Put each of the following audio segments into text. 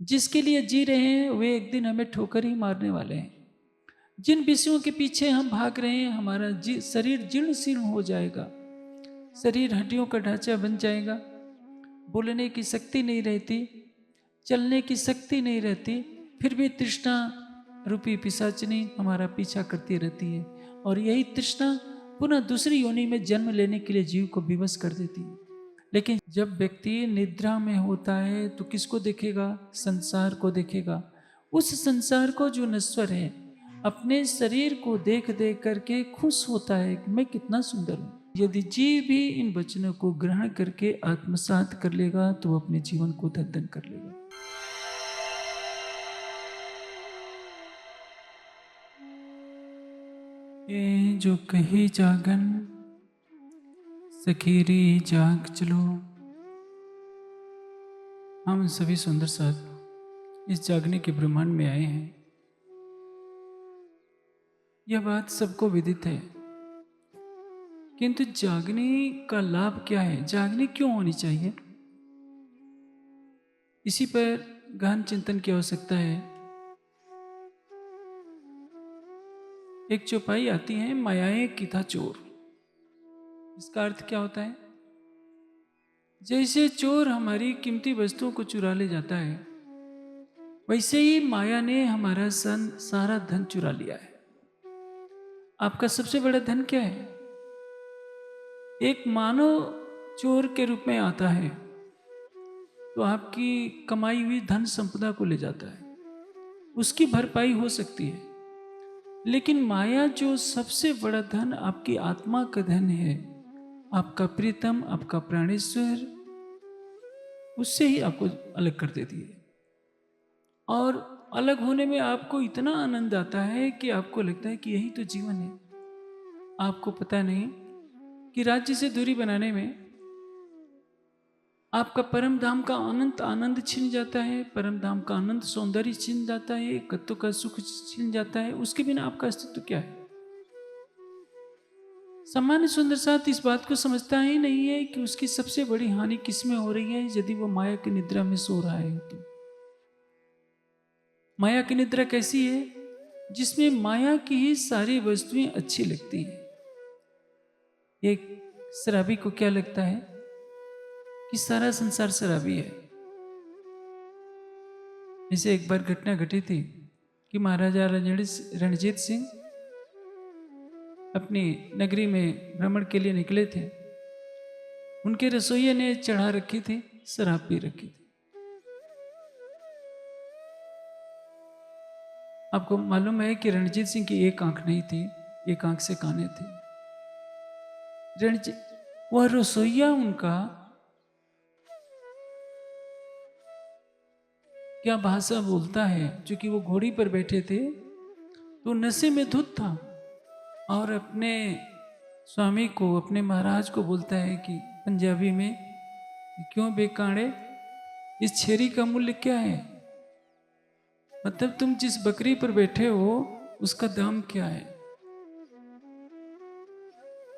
जिसके लिए जी रहे हैं वे एक दिन हमें ठोकर ही मारने वाले हैं। जिन विषयों के पीछे हम भाग रहे हैं हमारा शरीर जीर्ण शीर्ण हो जाएगा, शरीर हड्डियों का ढांचा बन जाएगा, बोलने की शक्ति नहीं रहती, चलने की शक्ति नहीं रहती, फिर भी तृष्णा रूपी पिशाचिनी हमारा पीछा करती रहती है और यही तृष्णा पुनः दूसरी योनि में जन्म लेने के लिए जीव को विवश कर देती है। लेकिन जब व्यक्ति निद्रा में होता है तो किसको देखेगा? संसार को देखेगा। उस संसार को जो नश्वर है, अपने शरीर को देख देख करके खुश होता है कि मैं कितना सुंदर हूं। यदि जीव भी इन वचनों को ग्रहण करके आत्मसात कर लेगा तो अपने जीवन को धन कर लेगा। ये जो कही जागन सखीरी जाग चलो, हम सभी सुंदर साथ इस जागने के ब्रह्मांड में आए हैं। यह बात सबको विदित है, किंतु जागने का लाभ क्या है? जागने क्यों होनी चाहिए? इसी पर गहन चिंतन की आवश्यकता है। एक चौपाई आती है, मायाएं किथा चोर। इसका अर्थ क्या होता है? जैसे चोर हमारी कीमती वस्तुओं को चुरा ले जाता है, वैसे ही माया ने हमारा सारा धन चुरा लिया है। आपका सबसे बड़ा धन क्या है? एक मानव चोर के रूप में आता है तो आपकी कमाई हुई धन संपदा को ले जाता है, उसकी भरपाई हो सकती है। लेकिन माया जो सबसे बड़ा धन आपकी आत्मा का धन है, आपका प्रीतम, आपका प्राणेश्वर, उससे ही आपको अलग कर देती है। और अलग होने में आपको इतना आनंद आता है कि आपको लगता है कि यही तो जीवन है। आपको पता नहीं कि राज्य से दूरी बनाने में आपका परम धाम का आनंद छिन जाता है, परम धाम का आनंद सौंदर्य छिन जाता है, एकत्व का सुख छिन जाता है। उसके बिना आपका अस्तित्व क्या है? सामान्य सुंदर साथ इस बात को समझता ही नहीं है कि उसकी सबसे बड़ी हानि किसमें हो रही है यदि वो माया की निद्रा में सो रहा है तो। माया की निद्रा कैसी है? जिसमें माया की ही सारी वस्तुएं अच्छी लगती हैं। एक शराबी को क्या लगता है कि सारा संसार शराबी है। जैसे एक बार घटना घटी थी कि महाराजा रणजीत सिंह अपनी नगरी में भ्रमण के लिए निकले थे। उनके रसोइये ने चढ़ा रखी थी, शराब पी रखी थी। आपको मालूम है कि रणजीत सिंह की एक आंख नहीं थी, एक आंख से काने थे। वह रसोइया उनका क्या भाषा बोलता है, चूंकि वो घोड़ी पर बैठे थे तो नशे में धुत था और अपने स्वामी को, अपने महाराज को बोलता है कि पंजाबी में, क्यों बेकाणे, इस छेरी का मूल्य क्या है? मतलब तुम जिस बकरी पर बैठे हो उसका दाम क्या है?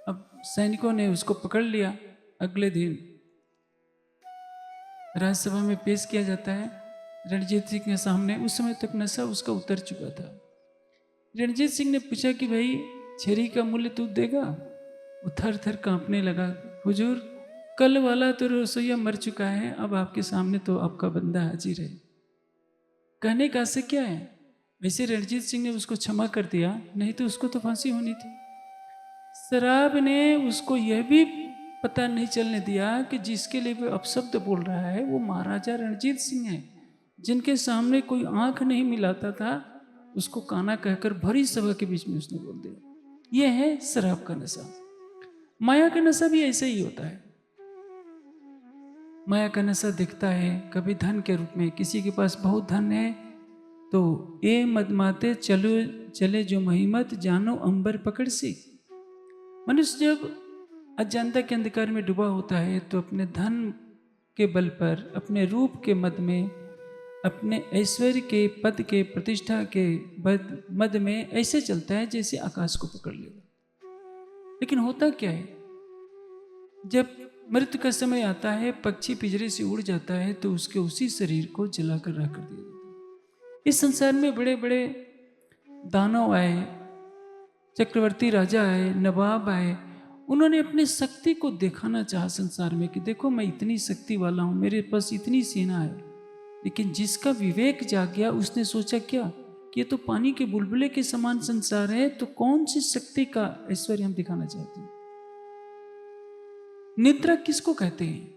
अब सैनिकों ने उसको पकड़ लिया। अगले दिन राज्यसभा में पेश किया जाता है रणजीत सिंह के सामने। उस समय तक नशा उसका उतर चुका था। रणजीत सिंह ने पूछा कि भाई छेरी का मूल्य तू देगा? वो थर थर कांपने लगा। हुजूर, कल वाला तो रसोइया मर चुका है, अब आपके सामने तो आपका बंदा हाजिर है। कहने का से क्या है? वैसे रणजीत सिंह ने उसको क्षमा कर दिया, नहीं तो उसको तो फांसी होनी थी। शराब ने उसको यह भी पता नहीं चलने दिया कि जिसके लिए वो अपशब्द बोल रहा है वो महाराजा रणजीत सिंह है, जिनके सामने कोई आंख नहीं मिलाता था। उसको काना कहकर भरी सभा के बीच में उसने बोल दिया। यह है शराब का नशा। माया का नशा भी ऐसे ही होता है। माया का नशा दिखता है कभी धन के रूप में। किसी के पास बहुत धन है तो ए मदमाते चलो चले जो महिमत, जानो अंबर पकड़ सी। मनुष्य जब अज्ञानता के अंधकार में डूबा होता है तो अपने धन के बल पर, अपने रूप के मद में, अपने ऐश्वर्य के, पद के, प्रतिष्ठा के मद में ऐसे चलता है जैसे आकाश को पकड़ लेगा। लेकिन होता क्या है, जब मृत्यु का समय आता है, पक्षी पिंजरे से उड़ जाता है तो उसके उसी शरीर को जलाकर राख कर दिया जाता है। इस संसार में बड़े बड़े दानव आए, चक्रवर्ती राजा आए, नवाब आए, उन्होंने अपने शक्ति को दिखाना चाहा संसार में कि देखो मैं इतनी शक्ति वाला हूं, मेरे पास इतनी सेना है। लेकिन जिसका विवेक जाग गया उसने सोचा क्या कि ये तो पानी के बुलबुले के समान संसार है, तो कौन सी शक्ति का ऐश्वर्य हम दिखाना चाहते हैं। निद्रा किसको कहते हैं?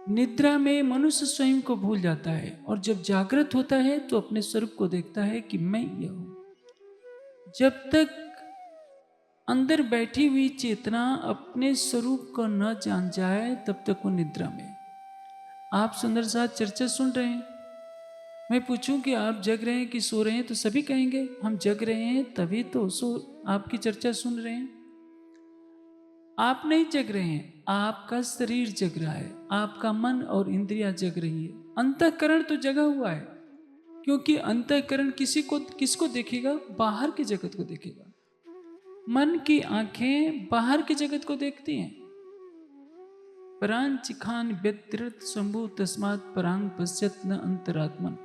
निद्रा में मनुष्य स्वयं को भूल जाता है और जब जागृत होता है तो अपने स्वरूप को देखता है कि मैं यह हूं। जब तक अंदर बैठी हुई चेतना अपने स्वरूप को न जान जाए तब तक वो निद्रा में। आप सुंदर साथ चर्चा सुन रहे हैं, मैं पूछूं कि आप जग रहे हैं कि सो रहे हैं तो सभी कहेंगे हम जग रहे हैं, तभी तो आपकी चर्चा सुन रहे हैं। आप नहीं जग रहे हैं, आपका शरीर जग रहा है, आपका मन और इंद्रियां जग रही है। अंतःकरण तो जगा हुआ है, क्योंकि अंतःकरण किसको देखेगा? बाहर के जगत को देखेगा। मन की आंखें बाहर के जगत को देखती हैं। परांग चिखान व्यतिरत शंभु तस्मात् परांग पश्यत न अंतरात्मन।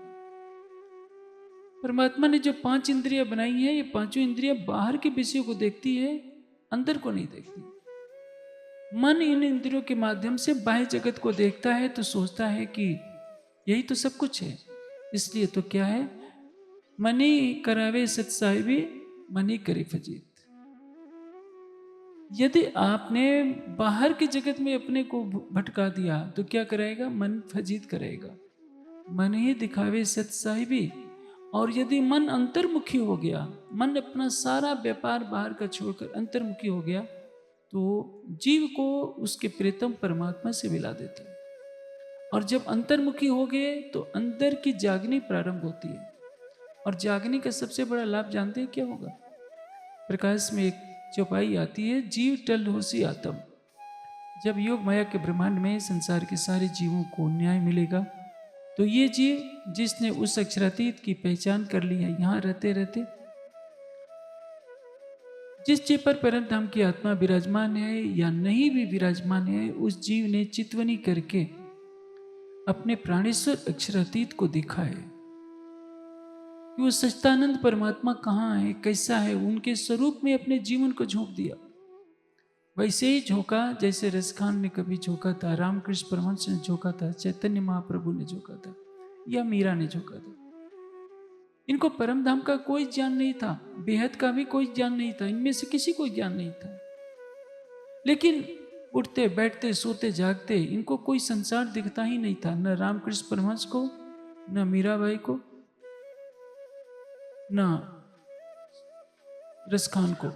परमात्मा ने जो 5 इंद्रियां बनाई हैं, ये पांचों इंद्रियां बाहर के विषयों को देखती है, अंदर को नहीं देखती। मन इन इंद्रियों के माध्यम से बाह्य जगत को देखता है तो सोचता है कि यही तो सब कुछ है। इसलिए तो क्या है, मनी करावे सत साहिबी मनी करे फजीत। यदि आपने बाहर के जगत में अपने को भटका दिया तो क्या कराएगा? मन फजीत करेगा। मन ही दिखावे सत साहिबी। और यदि मन अंतर्मुखी हो गया, मन अपना सारा व्यापार बाहर का छोड़कर अंतर्मुखी हो गया, तो जीव को उसके प्रियतम परमात्मा से मिला देता है। और जब अंतर्मुखी हो गए तो अंदर की जागनी प्रारंभ होती है। और जागने का सबसे बड़ा लाभ जानते हैं क्या होगा? प्रकाश में एक चौपाई आती है, जीव टल होसी आत्म। जब योग माया के ब्रह्मांड में संसार के सारे जीवों को न्याय मिलेगा, तो ये जीव जिसने उस अक्षरातीत की पहचान कर ली है, यहां रहते रहते जिस जीव पर परम धाम की आत्मा विराजमान है या नहीं भी विराजमान है, उस जीव ने चितवनी करके अपने प्राणेश्वर अक्षरातीत को देखा है कि वो सच्चिदानंद परमात्मा कहाँ है, कैसा है। उनके स्वरूप में अपने जीवन को झोंक दिया। वैसे ही झोंका जैसे रसखान ने कभी झोंका था, रामकृष्ण परमहंस ने झोंका था, चैतन्य महाप्रभु ने झोंका था, या मीरा ने झोंका था। इनको परम धाम का कोई ज्ञान नहीं था, बेहद का भी कोई ज्ञान नहीं था, इनमें से किसी को ज्ञान नहीं था। लेकिन उठते बैठते सोते जागते इनको कोई संसार दिखता ही नहीं था, न रामकृष्ण परमहंस को, न मीराबाई को, न रसखान को।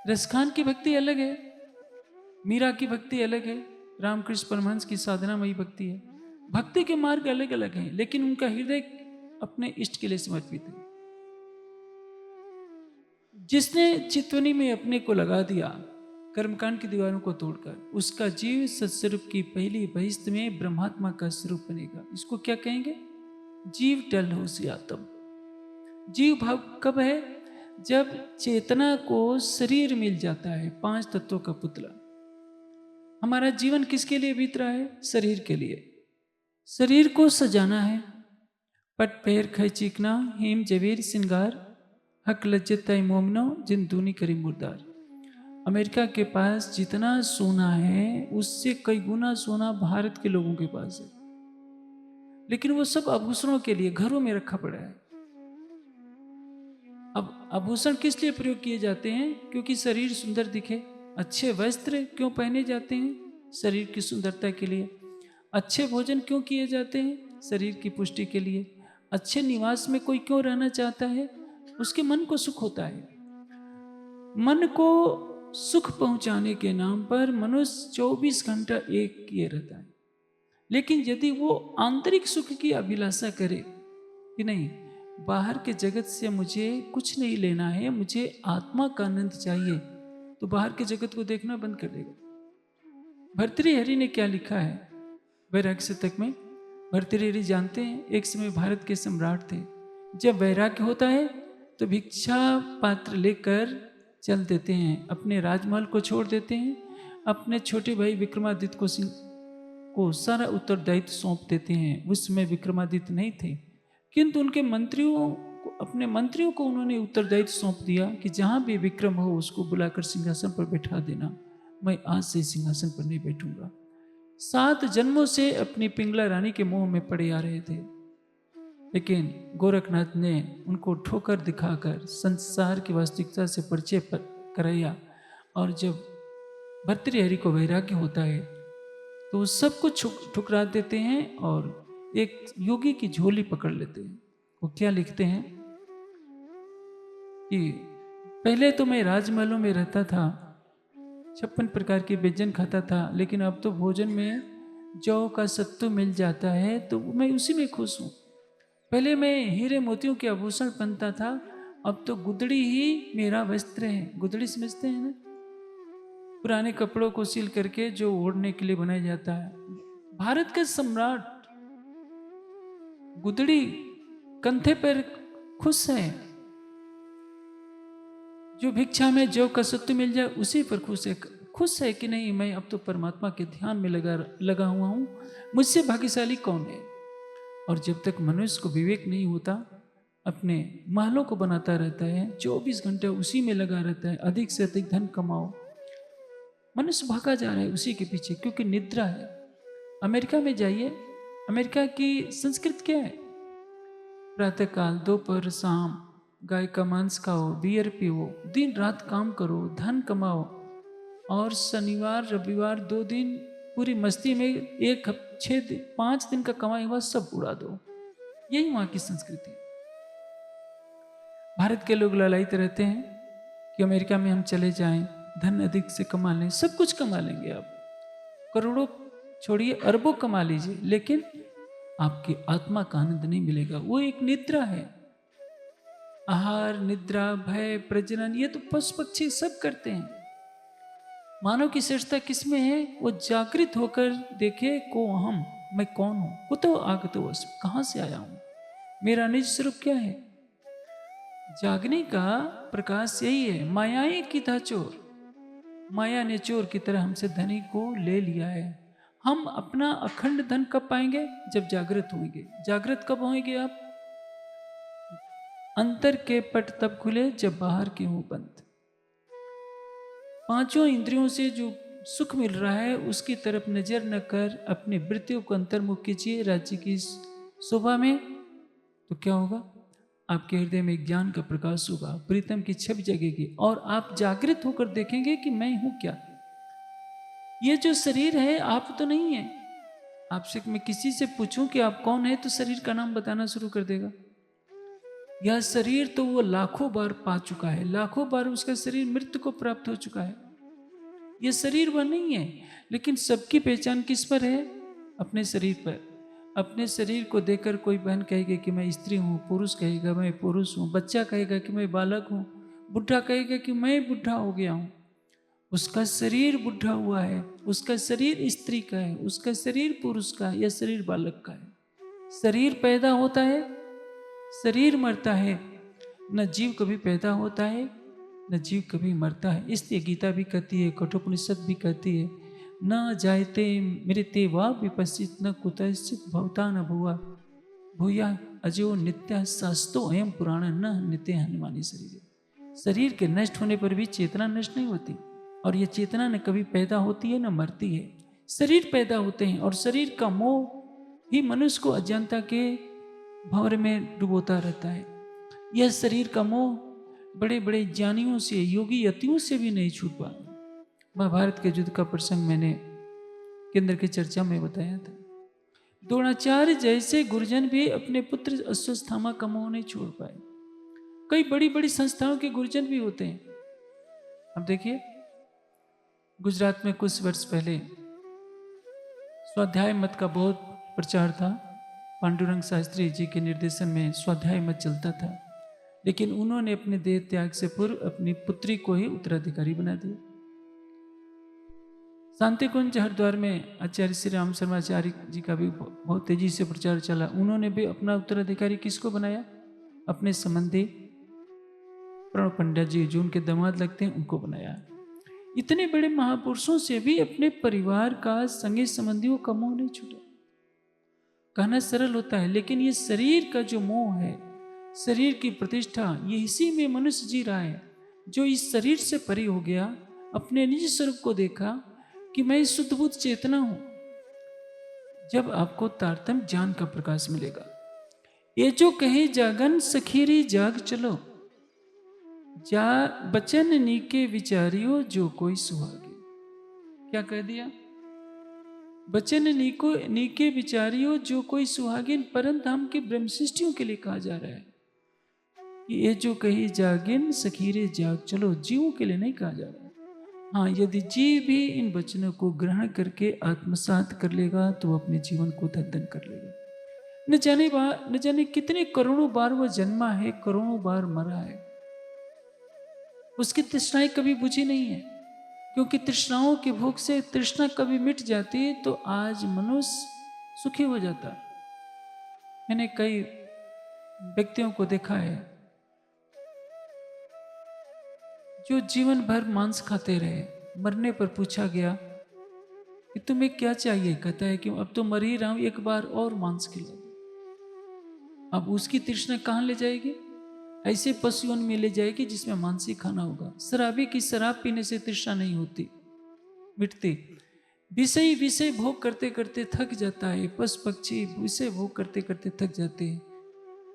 रसखान की भक्ति अलग है, मीरा की भक्ति अलग है, रामकृष्ण परमहंस की साधनामयी भक्ति है। भक्ति के मार्ग अलग अलग हैं, लेकिन उनका हृदय अपने इष्ट के लिए समर्पित है। जिसने चितवनी में अपने को लगा दिया कर्मकांड की दीवारों को तोड़कर, उसका जीव सत्स्वरूप की पहली बहिष्ठ में ब्रह्मात्मा का स्वरूप बनेगा। इसको क्या कहेंगे? जीव टल होसी आत्म। जीव भाव कब है? जब चेतना को शरीर मिल जाता है, 5 तत्वों का पुतला। हमारा जीवन किसके लिए बीत रहा है? शरीर के लिए। शरीर को सजाना है, पट पैर खै चीकना, हेम जवेर सिंगार, हक लज्जत मोमनो जिन दूनी करी मुर्दार। अमेरिका के पास जितना सोना है उससे कई गुना सोना भारत के लोगों के पास है, लेकिन वो सब आभूषणों के लिए घरों में रखा पड़ा है। अब आभूषण किस लिए प्रयोग किए जाते हैं? क्योंकि शरीर सुंदर दिखे। अच्छे वस्त्र क्यों पहने जाते हैं? शरीर की सुंदरता के लिए। अच्छे भोजन क्यों किए जाते हैं? शरीर की पुष्टि के लिए। अच्छे निवास में कोई क्यों रहना चाहता है? उसके मन को सुख होता है। मन को सुख पहुंचाने के नाम पर मनुष्य 24 घंटा एक किए रहता है। लेकिन यदि वो आंतरिक सुख की अभिलाषा करे कि नहीं, बाहर के जगत से मुझे कुछ नहीं लेना है, मुझे आत्मा का आनंद चाहिए, तो बाहर के जगत को देखना बंद कर देगा। भर्तृहरि ने क्या लिखा है वैराग्य शतक में? भर्तृहरि जानते हैं, एक समय भारत के सम्राट थे। जब वैराग्य होता है तो भिक्षा पात्र लेकर चल देते हैं, अपने राजमहल को छोड़ देते हैं अपने छोटे भाई विक्रमादित्य को सारा उत्तरदायित्व सौंप देते हैं। उस समय विक्रमादित्य नहीं थे, किंतु उनके अपने मंत्रियों को उन्होंने उत्तरदायित्व सौंप दिया कि जहां भी विक्रम हो उसको बुलाकर सिंहासन पर बैठा देना, मैं आज से सिंहासन पर नहीं बैठूंगा। 7 जन्मों से अपनी पिंगला रानी के मुंह में पड़े आ रहे थे, लेकिन गोरखनाथ ने उनको ठोकर दिखाकर संसार की वास्तविकता से परिचय कराया। और जब भर्तृहरि को वैराग्य होता है तो वो सब कुछ ठुकरा देते हैं और एक योगी की झोली पकड़ लेते हैं। वो क्या लिखते हैं कि पहले तो मैं राजमहलों में रहता था, 56 प्रकार के व्यंजन खाता था, लेकिन अब तो भोजन में जौ का सत्तू मिल जाता है तो मैं उसी में खुश हूँ। पहले मैं हीरे मोतियों के आभूषण पहनता था, अब तो गुदड़ी ही मेरा वस्त्र है। गुदड़ी समझते हैं ना, पुराने कपड़ों को सील करके जो ओढ़ने के लिए बनाया जाता है। भारत का सम्राट गुदड़ी कंधे पर खुश है, जो भिक्षा में जौ का सत्तू मिल जाए उसी पर खुश है कि नहीं, मैं अब तो परमात्मा के ध्यान में लगा हुआ हूं, मुझसे भाग्यशाली कौन है। और जब तक मनुष्य को विवेक नहीं होता, अपने महलों को बनाता रहता है, 24 घंटे उसी में लगा रहता है, अधिक से अधिक धन कमाओ। मनुष्य भागा जा रहा है उसी के पीछे, क्योंकि निद्रा है। अमेरिका में जाइए, अमेरिका की संस्कृति क्या है? प्रातःकाल, दोपहर, शाम गाय का मांस खाओ, बियर पियो, दिन रात काम करो, धन कमाओ, और शनिवार रविवार 2 दिन पूरी मस्ती में 5 दिन का कमाई हुआ सब उड़ा दो। यही वहां की संस्कृति। भारत के लोग ललायित रहते हैं कि अमेरिका में हम चले जाएं, धन अधिक से कमा लें, सब कुछ कमा लेंगे, आप करोड़ों छोड़िए अरबों कमा लीजिए, लेकिन आपकी आत्मा का आनंद नहीं मिलेगा। वो एक निद्रा है। आहार, निद्रा, भय, प्रजनन, ये तो पशु पक्षी सब करते हैं। मानव की श्रेष्ठता किसमें है? वो जागृत होकर देखे को हम, मैं कौन हूं, कुतो आगतो अस्मि, कहां से आया हूं, मेरा निज स्वरूप क्या है। जागने का प्रकाश यही है। मायाएं की था चोर, माया ने चोर की तरह हमसे धनी को ले लिया है। हम अपना अखंड धन कब पाएंगे? जब जागृत होंगे। जागृत कब होंगे आप? अंतर के पट तब खुले जब बाहर के हों बंद। 5 इंद्रियों से जो सुख मिल रहा है उसकी तरफ नजर न कर अपने वृत्तियों को अंतर्मुख कीजिए राज्य की शोभा में, तो क्या होगा? आपके हृदय में ज्ञान का प्रकाश होगा, प्रीतम की छवि जगेगी, और आप जागृत होकर देखेंगे कि मैं हूं क्या। ये जो शरीर है आप तो नहीं है। आपसे मैं किसी से पूछूं कि आप कौन है, तो शरीर का नाम बताना शुरू कर देगा। यह शरीर तो वो लाखों बार पा चुका है, लाखों बार उसका शरीर मृत्यु को प्राप्त हो चुका है। यह शरीर वह नहीं है, लेकिन सबकी पहचान किस पर है? अपने शरीर पर। अपने शरीर को देखकर कोई बहन कहेगी कि मैं स्त्री हूँ, पुरुष कहेगा मैं पुरुष हूँ, बच्चा कहेगा कि मैं बालक हूँ, बुढ़ा कहेगा कि मैं बुढ़ा हो गया हूँ। उसका शरीर बुढ़ा हुआ है, उसका शरीर स्त्री का है, उसका शरीर पुरुष का है, या शरीर बालक का है। शरीर पैदा होता है, शरीर मरता है। न जीव कभी पैदा होता है, न जीव कभी मरता है। इसलिए गीता भी कहती है, कठोपनिषद भी कहती है, न जायते मृते वा विपश्चित न कुतश्चित भवता न भुआ भूया अजो नित्य शास्तो अयम पुराण न नित्य हनुमानी शरीर। शरीर के नष्ट होने पर भी चेतना नष्ट नहीं होती, और ये चेतना न कभी पैदा होती है न मरती है। शरीर पैदा होते हैं, और शरीर का मोह ही मनुष्य को अज्ञानता के भंवर में डुबोता रहता है। यह शरीर का मोह बड़े बड़े ज्ञानियों से, योगी यतियों से भी नहीं छूट पाया। महाभारत के युद्ध का प्रसंग मैंने केंद्र की चर्चा में बताया था। द्रोणाचार्य जैसे गुरुजन भी अपने पुत्र अश्वत्थामा का मोह नहीं छोड़ पाए। कई बड़ी बड़ी संस्थाओं के गुरुजन भी होते हैं। अब देखिए, गुजरात में कुछ वर्ष पहले स्वाध्याय मत का बहुत प्रचार था। पांडुरंग शास्त्री जी के निर्देशन में स्वाध्याय मत चलता था, लेकिन उन्होंने अपने देह त्याग से पूर्व अपनी पुत्री को ही उत्तराधिकारी बना दिया। शांति कुंज हरिद्वार में आचार्य श्री राम शर्माचार्य जी का भी बहुत तेजी से प्रचार चला। उन्होंने भी अपना उत्तराधिकारी किसको बनाया? अपने संबंधी प्रणव पंड्या जी, जो उनके दामाद लगते हैं, उनको बनाया। इतने बड़े महापुरुषों से भी अपने परिवार का, संगी संबंधियों का मोह नहीं छूटा। कहना सरल होता है, लेकिन ये शरीर का जो मोह है, शरीर की प्रतिष्ठा, ये इसी में मनुष्य जी रहा है। जो इस शरीर से परे हो गया, अपने निज स्वरूप को देखा कि मैं शुद्ध बुद्ध चेतना हूं, जब आपको तारतम्य ज्ञान का प्रकाश मिलेगा। ये जो कहे जागन सखीरी जाग चलो, जा बचन नीके विचारियो जो कोई सुहागे। क्या कह दिया? बचन नीको नीके विचारियो जो कोई सुहागिन, परम धाम के ब्रह्मशिष्टियों के लिए कहा जा रहा है कि ये जो कही जागिन सखीरे जाग चलो, जीवों के लिए नहीं कहा जा रहा है। हाँ, यदि जीव भी इन वचनों को ग्रहण करके आत्मसात कर लेगा तो अपने जीवन को धन कर लेगा। न जाने कितने करोड़ों बार वो जन्मा है, करोड़ों बार मरा है, उसकी तृष्णाएं कभी बुझी नहीं है। क्योंकि तृष्णाओं की भूख से तृष्णा कभी मिट जाती है तो आज मनुष्य सुखी हो जाता है। मैंने कई व्यक्तियों को देखा है जो जीवन भर मांस खाते रहे, मरने पर पूछा गया कि तुम्हें क्या चाहिए, कहता है कि अब तो मर ही रहा हूं, एक बार और मांस खिला दो। अब उसकी तृष्णा कहां ले जाएगी? ऐसे पशुओं में ले जाएगी जिसमें मांस ही खाना होगा। शराबी की शराब पीने से तृष्णा नहीं होती, मिटती। विषय विषय भोग करते करते थक जाता है, पशु पक्षी विषय भोग करते करते थक जाते हैं,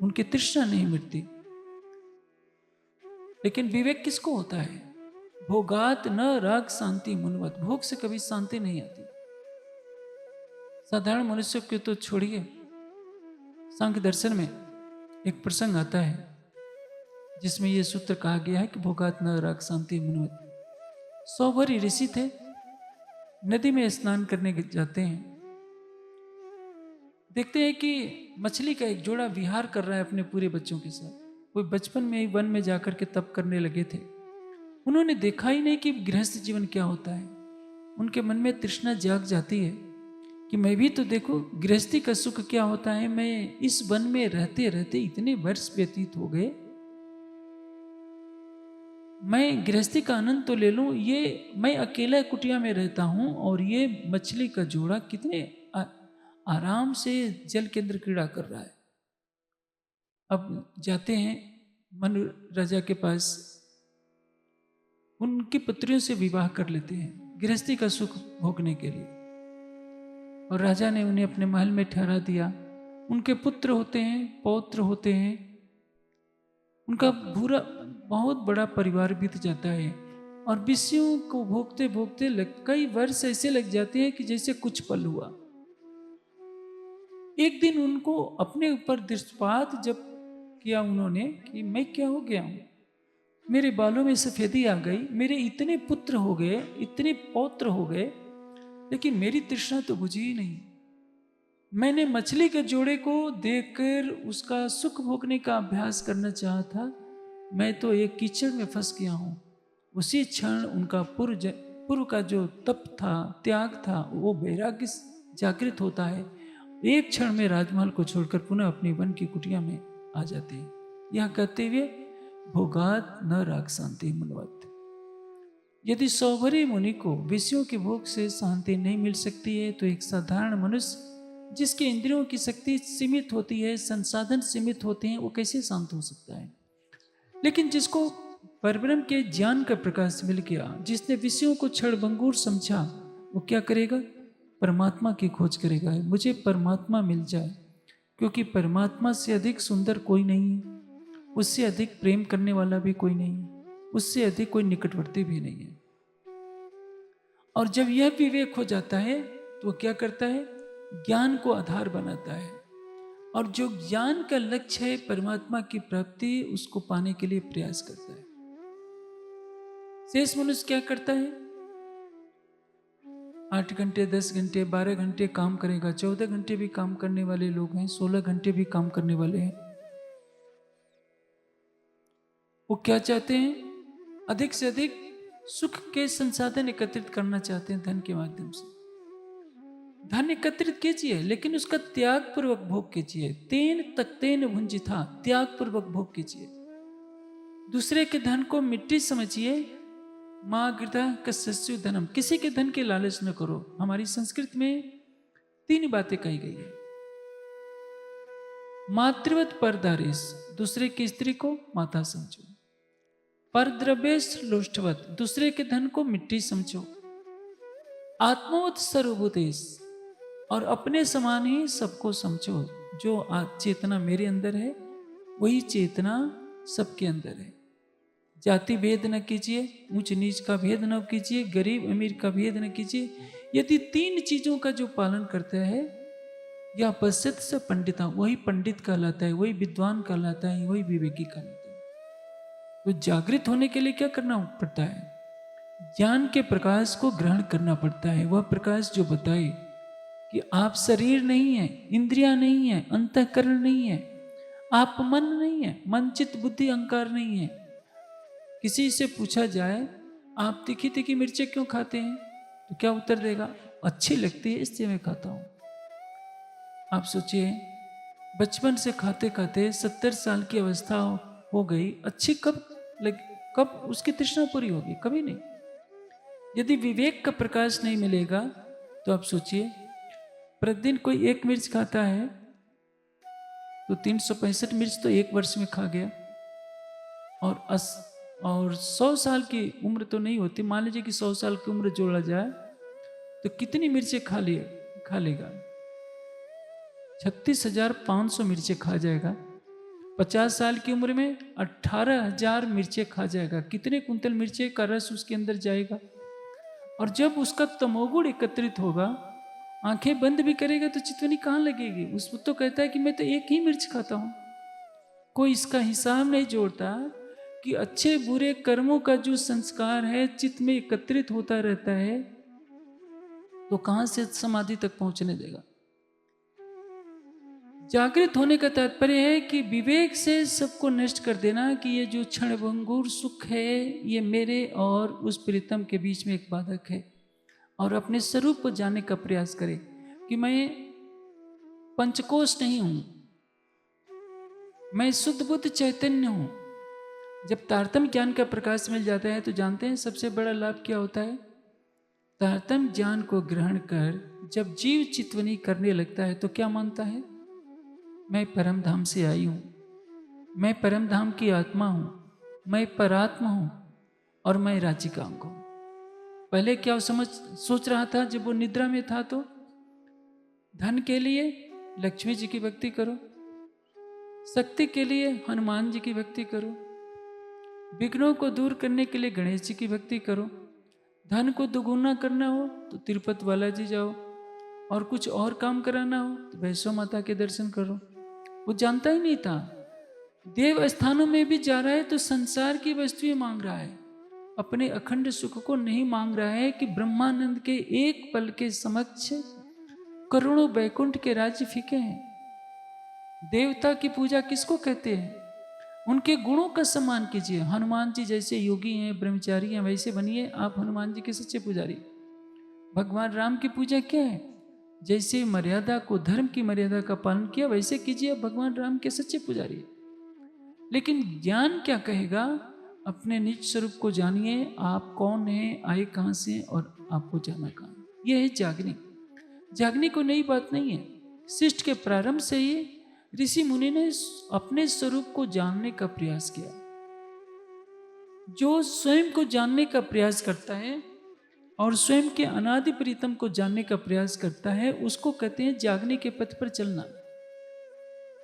उनकी तृष्णा नहीं मिटती। लेकिन विवेक किसको होता है? भोगात न राग शांति मुनवत, भोग से कभी शांति नहीं आती। साधारण मनुष्य को तो छोड़िए, सांख्य दर्शन में एक प्रसंग आता है जिसमें यह सूत्र कहा गया है कि भोगात न राग शांति मुनवत। सौभरी ऋषि थे, नदी में स्नान करने जाते हैं, देखते हैं कि मछली का एक जोड़ा विहार कर रहा है अपने पूरे बच्चों के साथ। कोई बचपन में ही वन में जाकर के तप करने लगे थे, उन्होंने देखा ही नहीं कि गृहस्थ जीवन क्या होता है। उनके मन में तृष्णा जाग जाती है कि मैं भी तो देखो गृहस्थी का सुख क्या होता है। मैं इस वन में रहते रहते इतने वर्ष व्यतीत हो गए, मैं गृहस्थी का आनंद तो ले लूं। ये मैं अकेला कुटिया में रहता हूं और ये मछली का जोड़ा कितने आराम से जल के अंदर क्रीड़ा कर रहा है। अब जाते हैं मनु राजा के पास, उनकी पुत्रियों से विवाह कर लेते हैं गृहस्थी का सुख भोगने के लिए, और राजा ने उन्हें अपने महल में ठहरा दिया। उनके पुत्र होते हैं, पौत्र होते हैं, उनका पूरा बहुत बड़ा परिवार बीत जाता है, और विषयों को भोगते भोगते कई वर्ष ऐसे लग जाते हैं कि जैसे कुछ पल हुआ। एक दिन उनको अपने ऊपर दृष्टिपात जब किया उन्होंने कि मैं क्या हो गया हूं, मेरे बालों में सफेदी आ गई, मेरे इतने पुत्र हो गए, इतने पौत्र हो गए, लेकिन मेरी तृष्णा तो बुझी ही नहीं। मैंने मछली के जोड़े को देखकर उसका सुख भोगने का अभ्यास करना चाहा था, मैं तो एक कीचड़ में फंस गया हूं। उसी क्षण उनका पूर्व का जो तप था, त्याग था, वो वैराग्य जागृत होता है। एक क्षण में राजमहल को छोड़कर पुनः अपनी वन की कुटिया में आ जाते हैं। यह कहते हुए भोगात न राग शांति मुनवत। यदि सौभरी मुनि को विषयों के भोग से शांति नहीं मिल सकती है तो एक साधारण मनुष्य जिसके इंद्रियों की शक्ति सीमित होती है, संसाधन सीमित होते हैं, वो कैसे शांत हो सकता है? लेकिन जिसको परब्रह्म के ज्ञान का प्रकाश मिल गया, जिसने विषयों को क्षणभंगुर समझा, वो क्या करेगा? परमात्मा की खोज करेगा। मुझे परमात्मा मिल जाए, क्योंकि परमात्मा से अधिक सुंदर कोई नहीं है, उससे अधिक प्रेम करने वाला भी कोई नहीं है, उससे अधिक कोई निकटवर्ती भी नहीं है। और जब यह विवेक हो जाता है तो क्या करता है? ज्ञान को आधार बनाता है, और जो ज्ञान का लक्ष्य है परमात्मा की प्राप्ति, उसको पाने के लिए प्रयास करता है। शेष मनुष्य क्या करता है? 8 घंटे, 10 घंटे, 12 घंटे काम करेगा, 14 घंटे भी काम करने वाले लोग हैं, 16 घंटे भी काम करने वाले हैं। वो क्या चाहते हैं? अधिक से अधिक सुख के संसाधन एकत्रित करना चाहते हैं धन के माध्यम से। धन एकत्रित कीजिए, लेकिन उसका त्याग पूर्वक भोग कीजिए। तेन तख्तेन भुंजिथा, त्याग पूर्वक भोग कीजिए। दूसरे के धन को मिट्टी समझिए, माँ गृधा कस्यस्यु धनम, किसी के धन के लालच न करो। हमारी संस्कृत में 3 बातें कही गई है। मातृवत परदारेश, दूसरे की स्त्री को माता समझो। परद्रव्येश लोष्टवत, दूसरे के धन को मिट्टी समझो। आत्मवत सर्वभूतेश, और अपने समान ही सबको समझो। जो चेतना मेरे अंदर है वही चेतना सबके अंदर है। जाति भेद न कीजिए, ऊंच नीच का भेद न कीजिए, गरीब अमीर का भेद न कीजिए। यदि 3 चीजों का जो पालन करता है, या पश्चित से पंडिता, वही पंडित कहलाता है, वही विद्वान कहलाता है, वही विवेकी कहलाता है। तो जागृत होने के लिए क्या करना पड़ता है? ज्ञान के प्रकाश को ग्रहण करना पड़ता है। वह प्रकाश जो बताए कि आप शरीर नहीं है, इंद्रियां नहीं है, अंतःकरण नहीं है, आप मन नहीं है, मन चित्त बुद्धि अहंकार नहीं है। किसी से पूछा जाए आप तीखी तीखी मिर्चें क्यों खाते हैं, तो क्या उत्तर देगा? अच्छी लगती है इसलिए मैं खाता हूं। आप सोचिए, बचपन से खाते खाते 70 साल की अवस्था हो गई, अच्छी कब उसकी तृष्णा पूरी होगी? कभी नहीं। यदि विवेक का प्रकाश नहीं मिलेगा तो आप सोचिए, प्रतिदिन कोई 1 मिर्च खाता है तो 365 मिर्च तो 1 वर्ष में खा गया। और 100 साल की उम्र तो नहीं होती, मान लीजिए कि 100 साल की उम्र जोड़ा जाए तो कितनी मिर्चें खा लेगा? 36,500 मिर्चें खा जाएगा। 50 साल की उम्र में 18,000 मिर्चें खा जाएगा। कितने कुंतल मिर्चें का रस उसके अंदर जाएगा? और जब उसका तमोगुण एकत्रित होगा, आंखें बंद भी करेगा तो चितवनी कहाँ लगेगी? उसको तो कहता है कि मैं तो 1 ही मिर्च खाता हूं। कोई इसका हिसाब नहीं जोड़ता कि अच्छे बुरे कर्मों का जो संस्कार है चित्त में एकत्रित होता रहता है, तो कहां से समाधि तक पहुंचने देगा? जागृत होने का तात्पर्य है कि विवेक से सबको नष्ट कर देना कि ये जो क्षणभंगुर सुख है ये मेरे और उस प्रीतम के बीच में एक बाधक है, और अपने स्वरूप को जानने का प्रयास करे कि मैं पंचकोश नहीं हूं, मैं शुद्ध बुद्ध चैतन्य हूं। जब तारतम्य ज्ञान का प्रकाश मिल जाता है तो जानते हैं सबसे बड़ा लाभ क्या होता है? तारतम्य ज्ञान को ग्रहण कर जब जीव चितवनी करने लगता है तो क्या मानता है? मैं परम धाम से आई हूं, मैं परम धाम की आत्मा हूं, मैं परात्मा हूं और मैं राज्य का अंग हूं। पहले क्या सोच रहा था जब वो निद्रा में था? तो धन के लिए लक्ष्मी जी की भक्ति करो, शक्ति के लिए हनुमान जी की भक्ति करो, विघ्नों को दूर करने के लिए गणेश जी की भक्ति करो, धन को दुगुना करना हो तो तिरुपति बालाजी जाओ, और कुछ और काम कराना हो तो वैष्णो माता के दर्शन करो। वो जानता ही नहीं था, देव स्थानों में भी जा रहा है तो संसार की वस्तुएं मांग रहा है, अपने अखंड सुख को नहीं मांग रहा है कि ब्रह्मानंद के एक पल के समक्ष करोड़ों बैकुंठ के राज्य फीके हैं। देवता की पूजा किसको कहते हैं? उनके गुणों का सम्मान कीजिए। हनुमान जी जैसे योगी हैं, ब्रह्मचारी हैं, वैसे बनिए आप हनुमान जी के सच्चे पुजारी। भगवान राम की पूजा क्या है? जैसे मर्यादा को, धर्म की मर्यादा का पालन किया वैसे कीजिए, भगवान राम के सच्चे पुजारी। लेकिन ज्ञान क्या कहेगा? अपने निज स्वरूप को जानिए, आप कौन हैं, आए कहां से और आपको जाना कहां। यह है जागने। जागने को नई बात नहीं है। सृष्टि के प्रारंभ से ही ऋषि मुनि ने अपने स्वरूप को जानने का प्रयास किया। जो स्वयं को जानने का प्रयास करता है और स्वयं के अनादि प्रीतम को जानने का प्रयास करता है, उसको कहते हैं जागने के पथ पर चलना।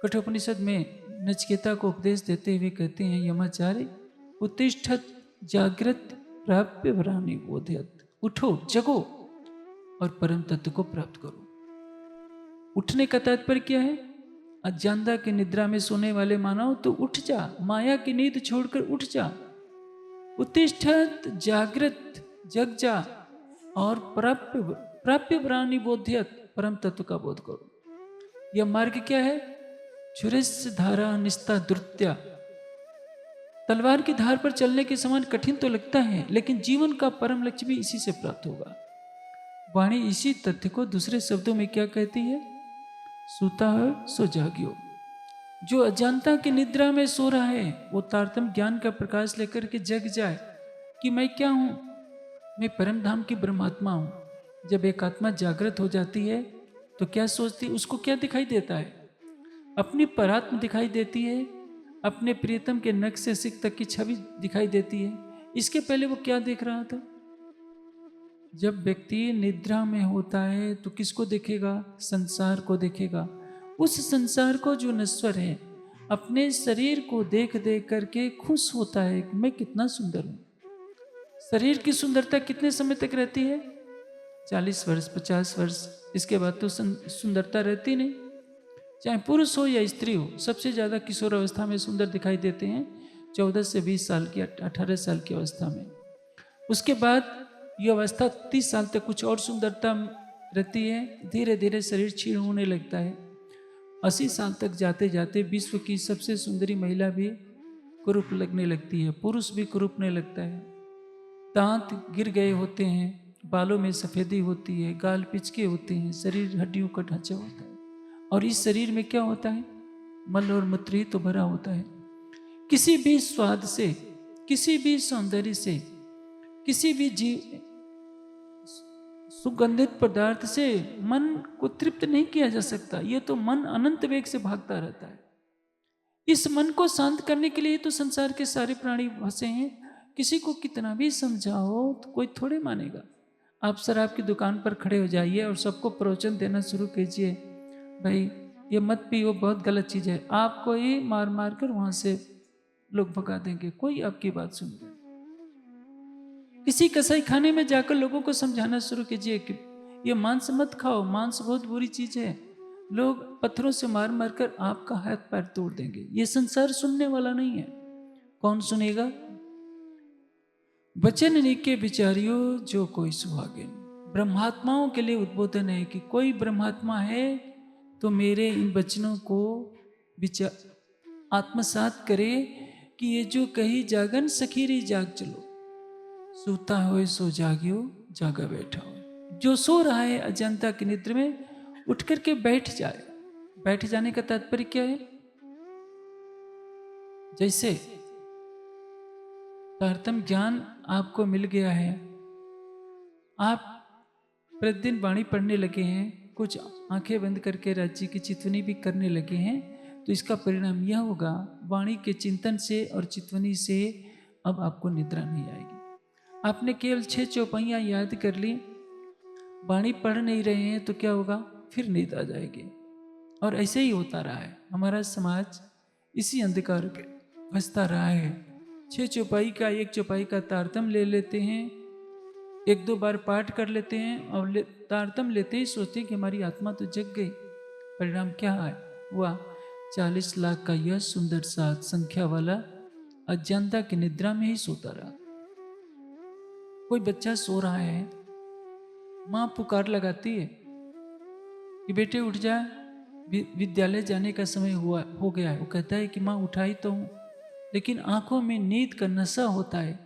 कठोपनिषद में नचिकेता को उपदेश देते हुए कहते हैं, यमाचार्य उत्तिष्ठत जागृत प्राप्य वरानि बोधयत। उठो, जगो और परम तत्व को प्राप्त करो। उठने का तात्पर्य क्या है? अज्ञानता की निद्रा में सोने वाले मानव तो उठ जा, माया की नींद छोड़कर उठ जा। उत्तिष्ठत जागृत, जग जा, और प्राप्य वरानि बोधयत, परम तत्व का बोध करो। यह मार्ग क्या है? छुरिस्य धारा निस्ता द्रुत्या। तलवार की धार पर चलने के समान कठिन तो लगता है, लेकिन जीवन का परम लक्ष्य भी इसी से प्राप्त होगा। वाणी इसी तथ्य को दूसरे शब्दों में क्या कहती है? सूता है सो जागियो। जो अज्ञानता की निद्रा में सो रहा है वो तारतम्य ज्ञान का प्रकाश लेकर के जग जाए कि मैं क्या हूं, मैं परम धाम की ब्रह्मात्मा हूं। जब एक आत्मा जागृत हो जाती है तो क्या सोचती, उसको क्या दिखाई देता है? अपनी परात्म दिखाई देती है, अपने प्रियतम के नख से सिख तक की छवि दिखाई देती है। इसके पहले वो क्या देख रहा था? जब व्यक्ति निद्रा में होता है तो किसको देखेगा? संसार को देखेगा। उस संसार को जो नश्वर है, अपने शरीर को देख देख करके खुश होता है कि मैं कितना सुंदर हूं। शरीर की सुंदरता कितने समय तक रहती है? 40 वर्ष, 50 वर्ष, इसके बाद तो सुंदरता रहती नहीं। चाहे पुरुष हो या स्त्री हो, सबसे ज्यादा किशोर अवस्था में सुंदर दिखाई देते हैं, 14 से 20 साल की, 18 साल की अवस्था में। उसके बाद ये अवस्था 30 साल तक कुछ और सुंदरता रहती है, धीरे धीरे शरीर क्षीण होने लगता है। 80 साल तक जाते जाते विश्व की सबसे सुंदरी महिला भी कुरूप लगने लगती है, पुरुष भी कुरूपने लगता है। दांत गिर गए होते हैं, बालों में सफेदी होती है, गाल पिचके होते हैं, शरीर हड्डियों का ढांचा होता है। और इस शरीर में क्या होता है? मल और मूत्र ही तो भरा होता है। किसी भी स्वाद से, किसी भी सौंदर्य से, किसी भी जीव सुगंधित पदार्थ से मन को तृप्त नहीं किया जा सकता। ये तो मन अनंत वेग से भागता रहता है। इस मन को शांत करने के लिए तो संसार के सारे प्राणी फंसे हैं। किसी को कितना भी समझाओ तो कोई थोड़े मानेगा। आप शराब की दुकान पर खड़े हो जाइए और सबको प्रवचन देना शुरू कीजिए, भाई ये मत पियो, बहुत गलत चीज है। आपको ही मार मार कर वहां से लोग भगा देंगे, कोई आपकी बात सुनेगा? किसी कसाई खाने में जाकर लोगों को समझाना शुरू कीजिए कि ये मांस मत खाओ, मांस बहुत बुरी चीज है। लोग पत्थरों से मार मार कर आपका हाथ पैर तोड़ देंगे। ये संसार सुनने वाला नहीं है। कौन सुनेगा? वचन निके विचारियो जो कोई सुहागे। ब्रह्मात्माओं के लिए उद्बोधन है कि कोई ब्रह्मात्मा है तो मेरे इन वचनों को विचार आत्मसात करे कि ये जो कही जागन सखीरी जाग चलो, सूता हो सो जागियो जागा बैठा हो। जो सो रहा है अजंता की निद्रा में, उठ करके बैठ जाए। बैठ जाने का तात्पर्य क्या है? जैसे तारतम्य ज्ञान आपको मिल गया है, आप प्रतिदिन वाणी पढ़ने लगे हैं, कुछ आंखें बंद करके राज्य की चितवनी भी करने लगे हैं, तो इसका परिणाम यह होगा, वाणी के चिंतन से और चितवनी से अब आपको निद्रा नहीं आएगी। आपने केवल 6 चौपाइयाँ याद कर ली, वाणी पढ़ नहीं रहे हैं तो क्या होगा? फिर नींद आ जाएगी। और ऐसे ही होता रहा है। हमारा समाज इसी अंधकार पे फंसता रहा है। 6 चौपाई का, 1 चौपाई का तारतम्य ले लेते हैं, 1-2 बार पाठ कर लेते हैं और तारतम्य लेते ही सोचते हैं कि हमारी आत्मा तो जग गई। परिणाम क्या है? हुआ 40 लाख का यह सुंदर सा संख्या वाला अज्ञानता की निद्रा में ही सोता रहा। कोई बच्चा सो रहा है, माँ पुकार लगाती है कि बेटे उठ जा, विद्यालय जाने का समय हो गया है। वो कहता है कि माँ उठाई तो हूँ, लेकिन आंखों में नींद का नशा होता है।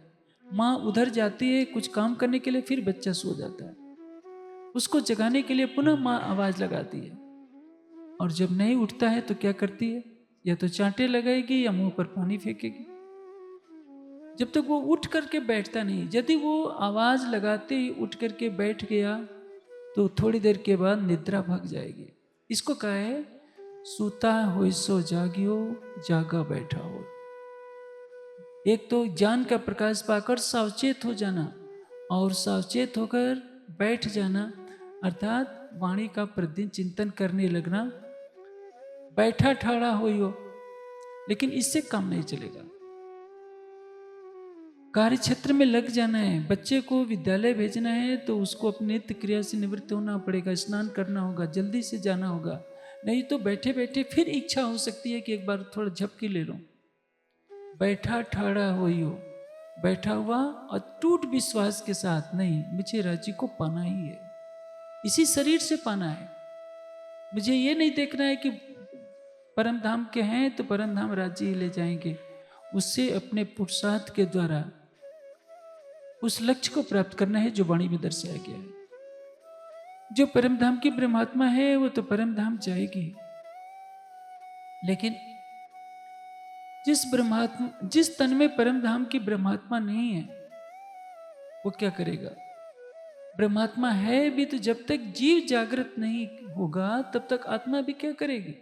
माँ उधर जाती है कुछ काम करने के लिए, फिर बच्चा सो जाता है। उसको जगाने के लिए पुनः माँ आवाज लगाती है, और जब नहीं उठता है तो क्या करती है? या तो चांटे लगाएगी या मुंह पर पानी फेंकेगी, जब तक वो उठ करके बैठता नहीं। यदि वो आवाज लगाते ही उठ करके बैठ गया तो थोड़ी देर के बाद निद्रा भाग जाएगी। इसको कहा है सूता हो सो जागियो जागा बैठा हो। एक तो ज्ञान का प्रकाश पाकर सावचेत हो जाना और सावचेत होकर बैठ जाना, अर्थात वाणी का प्रतिदिन चिंतन करने लगना। बैठा ठाड़ा हो, लेकिन इससे काम नहीं चलेगा। कार्य क्षेत्र में लग जाना है। बच्चे को विद्यालय भेजना है तो उसको अपनी नित्य क्रिया से निवृत्त होना पड़ेगा, स्नान करना होगा, जल्दी से जाना होगा। नहीं तो बैठे बैठे फिर इच्छा हो सकती है कि एक बार थोड़ा झपकी ले लो। बैठा ठाड़ा हो, बैठा हुआ और टूट विश्वास के साथ, नहीं मुझे राज्य को पाना ही है, इसी शरीर से पाना है। मुझे ये नहीं देखना है कि परम धाम के हैं तो परम धाम राज्य ही ले जाएंगे। उससे अपने पुरुषार्थ के द्वारा उस लक्ष्य को प्राप्त करना है जो वाणी में दर्शाया गया है। जो परम धाम की ब्रह्मात्मा है वो तो परम धाम जाएगी, लेकिन जिस तन में परम धाम की ब्रह्मात्मा नहीं है, वो क्या करेगा? ब्रह्मात्मा है भी तो जब तक जीव जागृत नहीं होगा तब तक आत्मा भी क्या करेगी?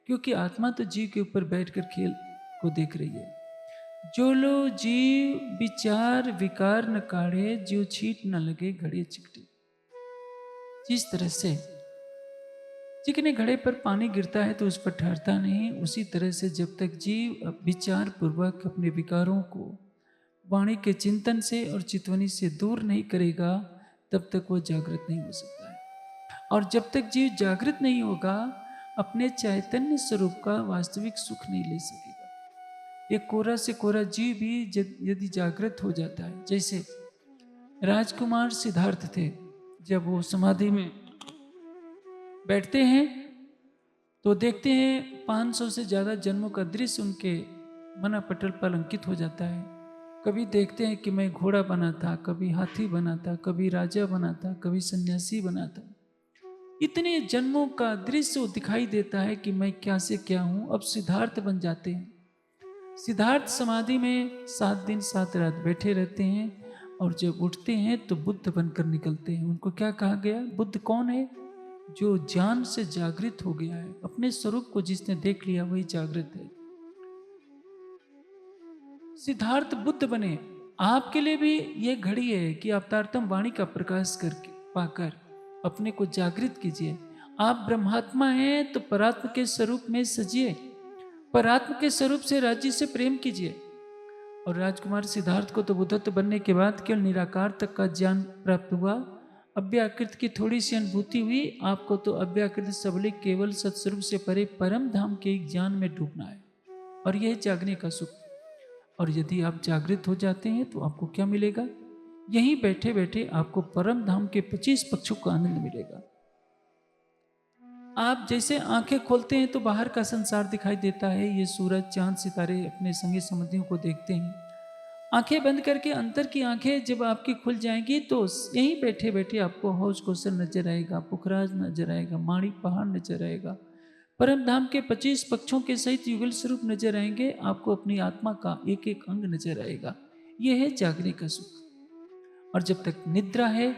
क्योंकि आत्मा तो जीव के ऊपर बैठकर खेल को देख रही है। जो लो जीव विचार विकार न काढ़े, जो छीट न लगे घड़े चिकटे। जिस तरह से चिकने घड़े पर पानी गिरता है तो उस पर ठहरता नहीं, उसी तरह से जब तक जीव विचार पूर्वक अपने विकारों को वाणी के चिंतन से और चितवनी से दूर नहीं करेगा तब तक वो जागृत नहीं हो सकता है। और जब तक जीव जागृत नहीं होगा अपने चैतन्य स्वरूप का वास्तविक सुख नहीं ले सकेगा। एक कोरा से कोरा जीव भी यदि जागृत हो जाता है, जैसे राजकुमार सिद्धार्थ थे, जब वो समाधि में बैठते हैं तो देखते हैं 500 से ज़्यादा जन्मों का दृश्य उनके मना पटल पर अंकित हो जाता है। कभी देखते हैं कि मैं घोड़ा बना था, कभी हाथी बना था, कभी राजा बना था, कभी सन्यासी बना था। इतने जन्मों का दृश्य वो दिखाई देता है कि मैं क्या से क्या हूं। अब सिद्धार्थ बन जाते हैं। सिद्धार्थ समाधि में 7 दिन 7 रात बैठे रहते हैं और जब उठते हैं तो बुद्ध बनकर निकलते हैं। उनको क्या कहा गया? बुद्ध कौन है? जो ज्ञान से जागृत हो गया है, अपने स्वरूप को जिसने देख लिया वही जागृत है। सिद्धार्थ बुद्ध बने। आपके लिए भी ये घड़ी है कि आप तारतम वाणी का प्रकाश करके पाकर अपने को जागृत कीजिए। आप ब्रह्मात्मा हैं तो परात्म के स्वरूप में सजिए, परात्म के स्वरूप से राज्य से प्रेम कीजिए। और राजकुमार सिद्धार्थ को तो बुद्धत्व बनने के बाद केवल निराकार तक का ज्ञान प्राप्त हुआ। अव्याकृत की थोड़ी सी अनुभूति हुई। आपको तो अव्याकृत सबले केवल सत्स्वरूप से परे परम धाम के ज्ञान में डूबना है, और यह जागने का सुख। और यदि आप जागृत हो जाते हैं तो आपको क्या मिलेगा? यहीं बैठे बैठे आपको परम धाम के 25 पक्षों का आनंद मिलेगा। आप जैसे आंखें खोलते हैं तो बाहर का संसार दिखाई देता है। ये सूरज चांद सितारे अपने संगी संबंधियों को देखते हैं। आंखें बंद करके अंतर की आंखें जब आपकी खुल जाएंगी तो यहीं बैठे बैठे आपको हौज कौशल नजर आएगा, पुखराज नजर आएगा, माणी पहाड़ नजर आएगा, परम धाम के 25 पक्षों के सहित युगल स्वरूप नजर आएंगे। आपको अपनी आत्मा का एक एक अंग नजर आएगा। यह है जागने का सुख। और जब तक निद्रा है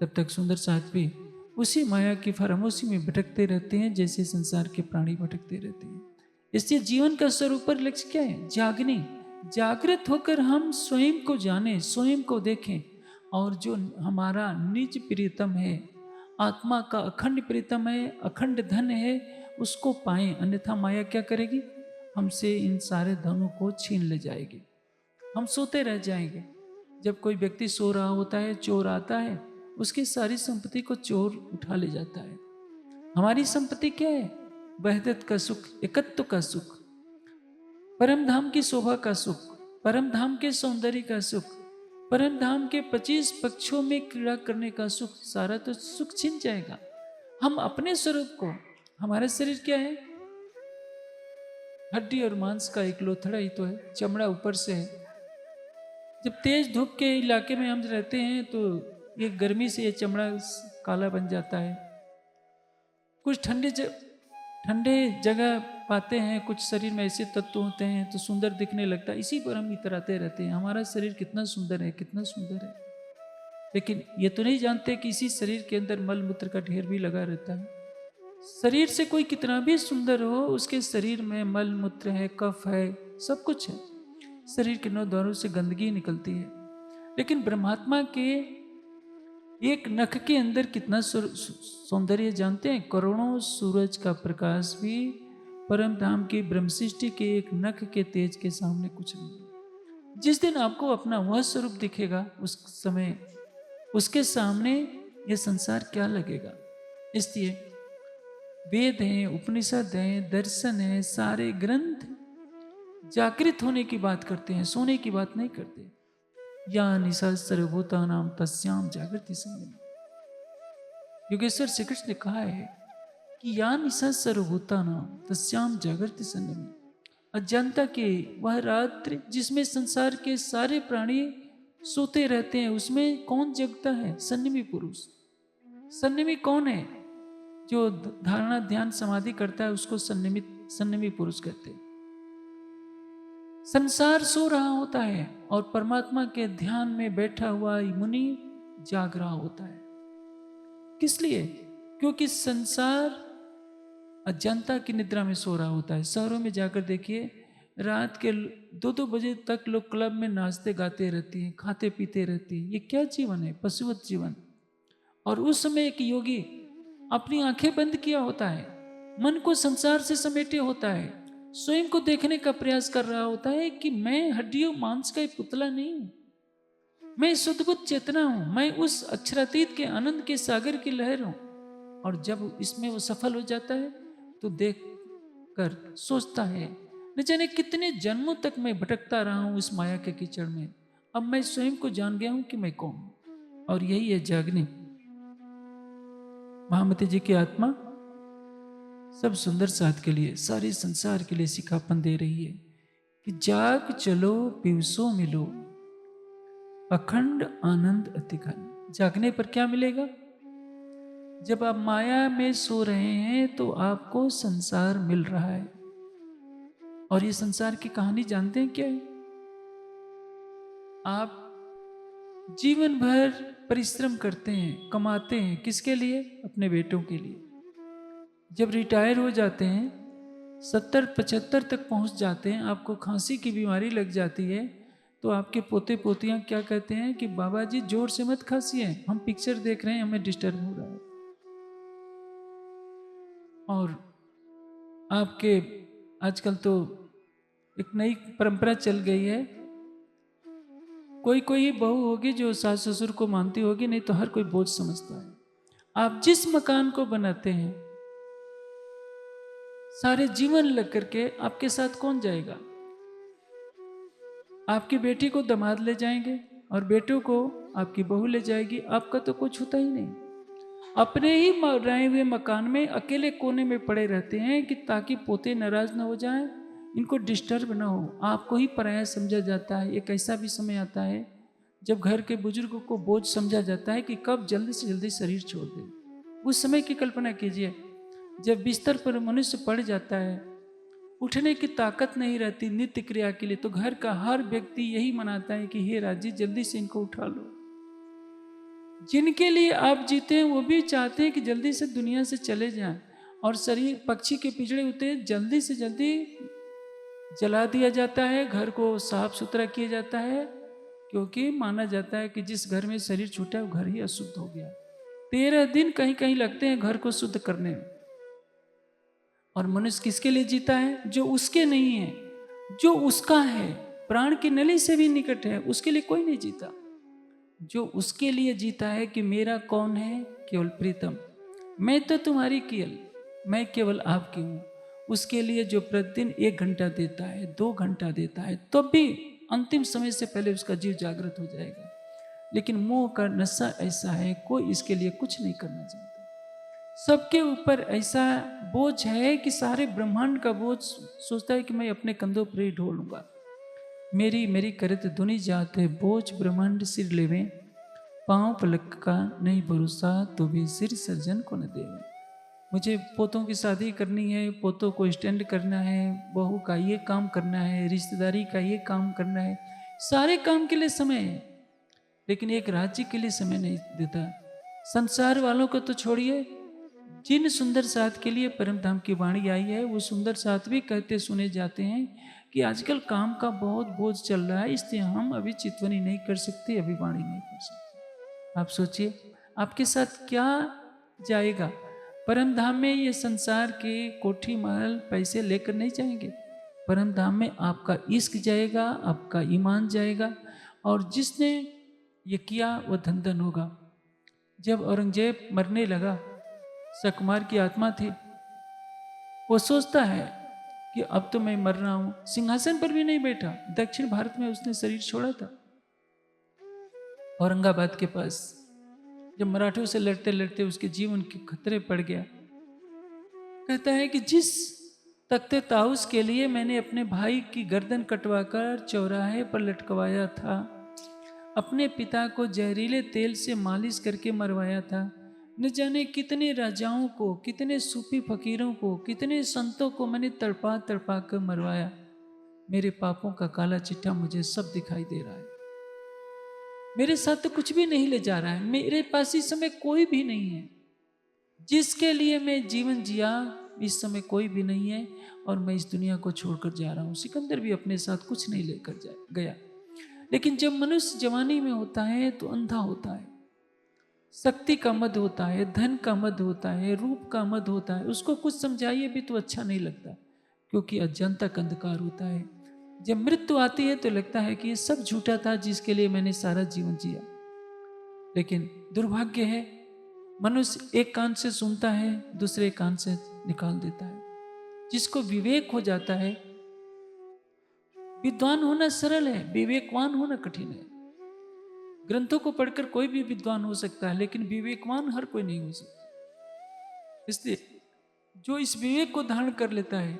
तब तक सुंदर साध्वी उसी माया की फरामोशी में भटकते रहते हैं जैसे संसार के प्राणी भटकते रहते हैं। इसलिए जीवन का सर्वोपरि लक्ष्य क्या है? जागने। जागृत होकर हम स्वयं को जाने, स्वयं को देखें, और जो हमारा निज प्रियतम है, आत्मा का अखंड प्रियतम है, अखंड धन है, उसको पाएं। अन्यथा माया क्या करेगी? हमसे इन सारे धनों को छीन ले जाएगी। हम सोते रह जाएंगे। जब कोई व्यक्ति सो रहा होता है, चोर आता है, उसकी सारी संपत्ति को चोर उठा ले जाता है। हमारी संपत्ति क्या है? वहदत का सुख, एकत्व का सुख, परम धाम की शोभा का सुख, परम धाम के सौंदर्य का सुख, परम धाम के 25 पक्षों में क्रीड़ा करने का सुख। सारा तो सुख छिन जाएगा। हम अपने स्वरूप को, हमारा शरीर क्या है? हड्डी और मांस का एक लोथड़ा ही तो है, चमड़ा ऊपर से है। जब तेज धूप के इलाके में हम रहते हैं तो ये गर्मी से ये चमड़ा काला बन जाता है। कुछ ठंडे जगह पाते हैं, कुछ शरीर में ऐसे तत्व होते हैं तो सुंदर दिखने लगता है। इसी पर हम इतराते रहते हैं, हमारा शरीर कितना सुंदर है, कितना सुंदर है। लेकिन ये तो नहीं जानते कि इसी शरीर के अंदर मल मूत्र का ढेर भी लगा रहता है। शरीर से कोई कितना भी सुंदर हो, उसके शरीर में मल मूत्र है, कफ है, सब कुछ है। शरीर के 9 द्वारों से गंदगी निकलती है। लेकिन ब्रह्मात्मा के एक नख के अंदर कितना सौंदर्य जानते हैं? करोड़ों सूरज का प्रकाश भी परम धाम की ब्रह्मसृष्टि के एक नख के तेज के सामने कुछ नहीं। जिस दिन आपको अपना वह स्वरूप दिखेगा, उस समय उसके सामने यह संसार क्या लगेगा? इसलिए वेद हैं, उपनिषद हैं, दर्शन है, सारे ग्रंथ जागृत होने की बात करते हैं, सोने की बात नहीं करते। या निशा सर्वभूतानां तस्याम जागृति संयमी। योगेश्वर श्री कृष्ण ने कहा है कि या निशा सर्वभूतानां तस्याम जागृति संयमी। अज्ञानता के वह रात्रि जिसमें संसार के सारे प्राणी सोते रहते हैं, उसमें कौन जगता है? संयमी पुरुष। संयमी कौन है? जो धारणा ध्यान समाधि करता है उसको संयमी पुरुष कहते हैं। संसार सो रहा होता है और परमात्मा के ध्यान में बैठा हुआ मुनि जाग रहा होता है। किस लिए? क्योंकि संसार अजंता की निद्रा में सो रहा होता है। शहरों में जाकर देखिए, रात के 2-2 बजे तक लोग क्लब में नाचते गाते रहते हैं, खाते पीते रहते हैं। ये क्या जीवन है? पशुवत जीवन। और उस समय एक योगी अपनी आंखें बंद किया होता है, मन को संसार से समेटे होता है, स्वयं को देखने का प्रयास कर रहा होता है कि मैं हड्डियों मांस का एक पुतला नहीं हूं, मैं शुद्धबुद्ध चेतना हूं, मैं उस अक्षरातीत के आनंद के सागर की लहर हूं। और जब इसमें वो सफल हो जाता है तो देख कर सोचता है, न जाने कितने जन्मों तक मैं भटकता रहा हूं इस माया के कीचड़ में, अब मैं स्वयं को जान गया हूं कि मैं कौन हूं। और यही है जागने। महामती जी की आत्मा सब सुंदर साथ के लिए, सारे संसार के लिए सिखापन दे रही है कि जाग चलो पिवसो मिलो, अखंड आनंद अति घन। जागने पर क्या मिलेगा? जब आप माया में सो रहे हैं तो आपको संसार मिल रहा है। और ये संसार की कहानी जानते हैं क्या है? आप जीवन भर परिश्रम करते हैं, कमाते हैं, किसके लिए? अपने बेटों के लिए। जब रिटायर हो जाते हैं, 70-75 तक पहुंच जाते हैं, आपको खांसी की बीमारी लग जाती है, तो आपके पोते पोतियां क्या कहते हैं कि बाबा जी जोर से मत खांसिए, हम पिक्चर देख रहे हैं, हमें डिस्टर्ब हो रहा है। और आपके आजकल तो एक नई परंपरा चल गई है, कोई कोई बहू होगी जो सास ससुर को मानती होगी, नहीं तो हर कोई बोझ समझता है। आप जिस मकान को बनाते हैं, सारे जीवन लग करके आपके साथ कौन जाएगा? आपकी बेटी को दामाद ले जाएंगे और बेटों को आपकी बहू ले जाएगी, आपका तो कुछ होता ही नहीं। अपने ही रहे हुए मकान में अकेले कोने में पड़े रहते हैं कि ताकि पोते नाराज ना हो जाएं, इनको डिस्टर्ब ना हो। आपको ही पराया समझा जाता है। एक ऐसा भी समय आता है जब घर के बुजुर्गों को बोझ समझा जाता है कि कब जल्दी से जल्दी शरीर छोड़ दे। उस समय की कल्पना कीजिए, जब बिस्तर पर मनुष्य पड़ जाता है, उठने की ताकत नहीं रहती नित्य क्रिया के लिए, तो घर का हर व्यक्ति यही मनाता है कि हे राजी जल्दी से इनको उठा लो। जिनके लिए आप जीते हैं वो भी चाहते हैं कि जल्दी से दुनिया से चले जाएं। और शरीर पक्षी के पिंजड़े होते जल्दी से जल्दी जला दिया जाता है, घर को साफ सुथरा किया जाता है, क्योंकि माना जाता है कि जिस घर में शरीर छूटा है वो घर ही अशुद्ध हो गया। 13 दिन कहीं कहीं लगते हैं घर को शुद्ध करने में। और मनुष्य किसके लिए जीता है? जो उसके नहीं है, जो उसका है, प्राण की नली से भी निकट है, उसके लिए कोई नहीं जीता। जो उसके लिए जीता है कि मेरा कौन है? केवल प्रीतम, मैं तो तुम्हारी केवल, मैं केवल आपकी हूं। उसके लिए जो प्रतिदिन 1 घंटा देता है, 2 घंटा देता है, तो भी अंतिम समय से पहले उसका जीव जागृत हो जाएगा। लेकिन मोह का नशा ऐसा है, कोई इसके लिए कुछ नहीं करना चाहता। सबके ऊपर ऐसा बोझ है कि सारे ब्रह्मांड का बोझ सोचता है कि मैं अपने कंधों पर ही ढोलूंगा। मेरी मेरी करत दुनि जाते बोझ ब्रह्मांड सिर लेवे, पांव पलक का नहीं भरोसा तो भी सिर सर्जन को न देवे। मुझे पोतों की शादी करनी है, पोतों को स्टैंड करना है, बहू का ये काम करना है, रिश्तेदारी का ये काम करना है, सारे काम के लिए समय है, लेकिन एक राज्य के लिए समय नहीं देता। संसार वालों को तो छोड़िए, जिन सुंदर साथ के लिए परम धाम की वाणी आई है, वो सुंदर साथ भी कहते सुने जाते हैं कि आजकल काम का बहुत बोझ चल रहा है, इसलिए हम अभी चितवनी नहीं कर सकते, अभी वाणी नहीं कर सकते। आप सोचिए आपके साथ क्या जाएगा? परम धाम में ये संसार के कोठी महल पैसे लेकर नहीं जाएंगे। परम धाम में आपका इश्क जाएगा, आपका ईमान जाएगा, और जिसने ये किया वो धन धन होगा। जब औरंगजेब मरने लगा, सकुमार की आत्मा थी, वो सोचता है कि अब तो मैं मर रहा हूं। सिंहासन पर भी नहीं बैठा, दक्षिण भारत में उसने शरीर छोड़ा था, औरंगाबाद के पास। जब मराठों से लड़ते लड़ते उसके जीवन के खतरे पड़ गया, कहता है कि जिस तख्ते ताउस के लिए मैंने अपने भाई की गर्दन कटवाकर चौराहे पर लटकवाया था, अपने पिता को जहरीले तेल से मालिश करके मरवाया था, न जाने कितने राजाओं को, कितने सूफी फकीरों को, कितने संतों को मैंने तड़पा तड़पा कर मरवाया, मेरे पापों का काला चिट्ठा मुझे सब दिखाई दे रहा है। मेरे साथ तो कुछ भी नहीं ले जा रहा है, मेरे पास इस समय कोई भी नहीं है। जिसके लिए मैं जीवन जिया, इस समय कोई भी नहीं है और मैं इस दुनिया को छोड़कर जा रहा हूँ। सिकंदर भी अपने साथ कुछ नहीं लेकर गया। लेकिन जब मनुष्य जवानी में होता है तो अंधा होता है। शक्ति का मद होता है, धन का मद होता है, रूप का मद होता है। उसको कुछ समझाइए भी तो अच्छा नहीं लगता, क्योंकि अज्ञानता का अंधकार होता है। जब मृत्यु आती है तो लगता है कि ये सब झूठा था जिसके लिए मैंने सारा जीवन जिया। लेकिन दुर्भाग्य है, मनुष्य एक कान से सुनता है, दूसरे कान से निकाल देता है। जिसको विवेक हो जाता है, विद्वान होना सरल है, विवेकवान होना कठिन है। ग्रंथों को पढ़कर कोई भी विद्वान हो सकता है, लेकिन विवेकवान हर कोई नहीं हो सकता। इसलिए जो इस विवेक को धारण कर लेता है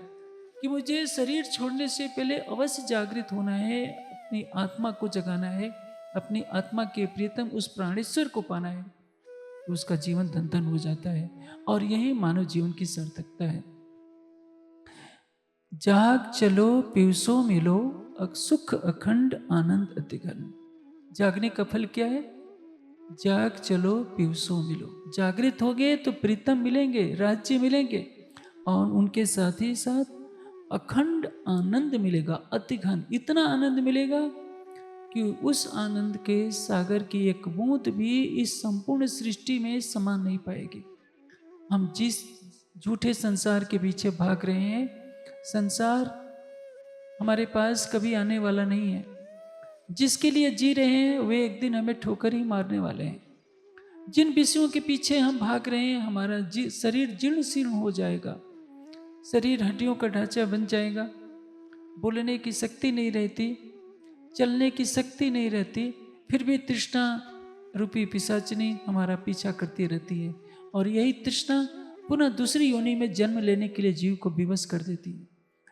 कि मुझे शरीर छोड़ने से पहले अवश्य जागृत होना है, अपनी आत्मा को जगाना है, अपनी आत्मा के प्रियतम उस प्राणेश्वर को पाना है, तो उसका जीवन धन धन हो जाता है। और यही मानव जीवन की सार्थकता है। जाग चलो पीयूषो मिलो, सुख अखंड आनंद अति घन। जागने का फल क्या है? जाग चलो पीयूषो मिलो। जागृत हो गए तो प्रीतम मिलेंगे, राज्य मिलेंगे, और उनके साथ ही साथ अखंड आनंद मिलेगा, अति घन। इतना आनंद मिलेगा कि उस आनंद के सागर की एक बूंद भी इस संपूर्ण सृष्टि में समा नहीं पाएगी। हम जिस झूठे संसार के पीछे भाग रहे हैं, संसार हमारे पास कभी आने वाला नहीं है। जिसके लिए जी रहे हैं वे एक दिन हमें ठोकर ही मारने वाले हैं। जिन विषयों के पीछे हम भाग रहे हैं, हमारा शरीर जीर्ण शीर्ण हो जाएगा, शरीर हड्डियों का ढांचा बन जाएगा, बोलने की शक्ति नहीं रहती, चलने की शक्ति नहीं रहती, फिर भी तृष्णा रूपी पिशाचिनी हमारा पीछा करती रहती है। और यही तृष्णा पुनः दूसरी योनि में जन्म लेने के लिए जीव को विवश कर देती है।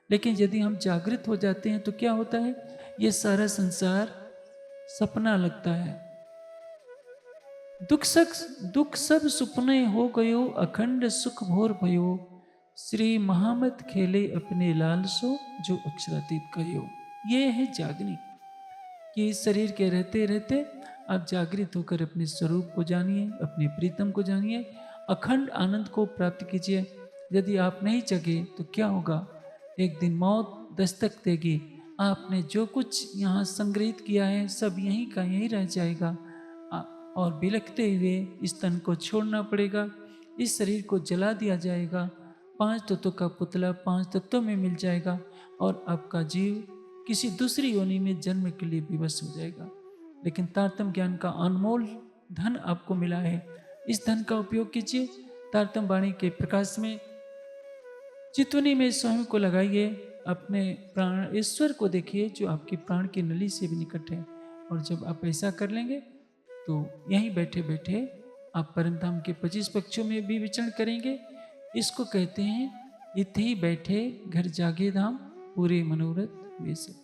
लेकिन यदि हम जागृत हो जाते हैं तो क्या होता है? ये सारा संसार सपना लगता है। दुख सब सुपने हो गयो, अखंड सुख भोर भयो, श्री महामत खेले अपने लाल सो, जो अक्षरातीत कहियो। ये है जागनी, कि इस शरीर के रहते रहते आप जागृत होकर अपने स्वरूप को जानिए, अपने प्रीतम को जानिए, अखंड आनंद को प्राप्त कीजिए। यदि आप नहीं जगे तो क्या होगा? एक दिन मौत दस्तक देगी। आपने जो कुछ यहाँ संग्रहित किया है सब यहीं का यहीं रह जाएगा, और बिलखते हुए इस तन को छोड़ना पड़ेगा। इस शरीर को जला दिया जाएगा, 5 तत्वों का पुतला 5 तत्वों में मिल जाएगा, और आपका जीव किसी दूसरी योनि में जन्म के लिए विवश हो जाएगा। लेकिन तारतम ज्ञान का अनमोल धन आपको मिला है, इस धन का उपयोग कीजिए। तारतम वाणी के प्रकाश में चितवनी में स्वयं को लगाइए, अपने प्राण ईश्वर को देखिए जो आपके प्राण की नली से भी निकट है। और जब आप ऐसा कर लेंगे तो यहीं बैठे बैठे आप परमधाम के 25 पक्षों में भी विचरण करेंगे। इसको कहते हैं इत्थे ही बैठे घर जागे धाम, पूरे मनोरथ वे सब।